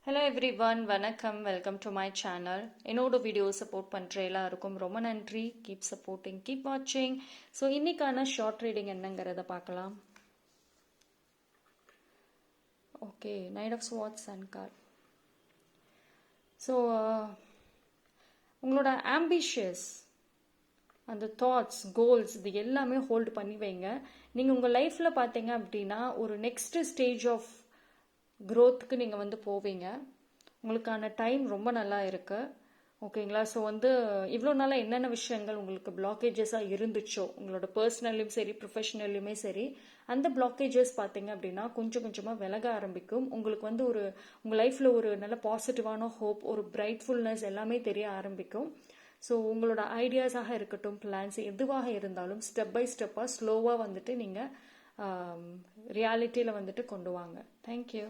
Hello everyone வணக்கம் welcome to my channel. என்னோட video support பண்ணுற எல்லாருக்கும் ரொம்ப நன்றி. கீப் சப்போர்ட்டிங், கீப் வாட்சிங். ஸோ இன்னைக்கான ஷார்ட் ரீடிங் என்னங்கிறத பார்க்கலாம். Okay, knight of swords and card. So உங்களோட ஆம்பிஷியஸ் அந்த தாட்ஸ், கோல்ஸ் இது எல்லாமே ஹோல்டு பண்ணி வைங்க. நீங்கள் உங்கள் லைஃப்பில் பார்த்தீங்க அப்படின்னா ஒரு நெக்ஸ்ட் ஸ்டேஜ் ஆஃப் க்ரோத்துக்கு நீங்கள் போவீங்க. உங்களுக்கான டைம் ரொம்ப நல்லா இருக்கு. ஓகேங்களா? ஸோ இவ்வளோ நாளாக என்னென்ன விஷயங்கள் உங்களுக்கு பிளாக்கேஜஸாக இருந்துச்சோ, உங்களோட பர்சனல்லையும் சரி ப்ரொஃபஷனல்லையுமே சரி, அந்த பிளாக்கேஜஸ் பார்த்தீங்க அப்படின்னா கொஞ்சம் கொஞ்சமாக விலக ஆரம்பிக்கும். உங்களுக்கு உங்கள் லைஃப்பில் ஒரு நல்ல பாசிட்டிவான ஹோப், ஒரு பிரைட்ஃபுல்னஸ் எல்லாமே தெரிய ஆரம்பிக்கும். ஸோ உங்களோட ஐடியாஸாக இருக்கட்டும், பிளான்ஸ் எதுவாக இருந்தாலும் ஸ்டெப் பை ஸ்டெப்பாக ஸ்லோவாக நீங்கள் ரியாலிட்டியில் கொண்டு வாங்க. தேங்க்யூ.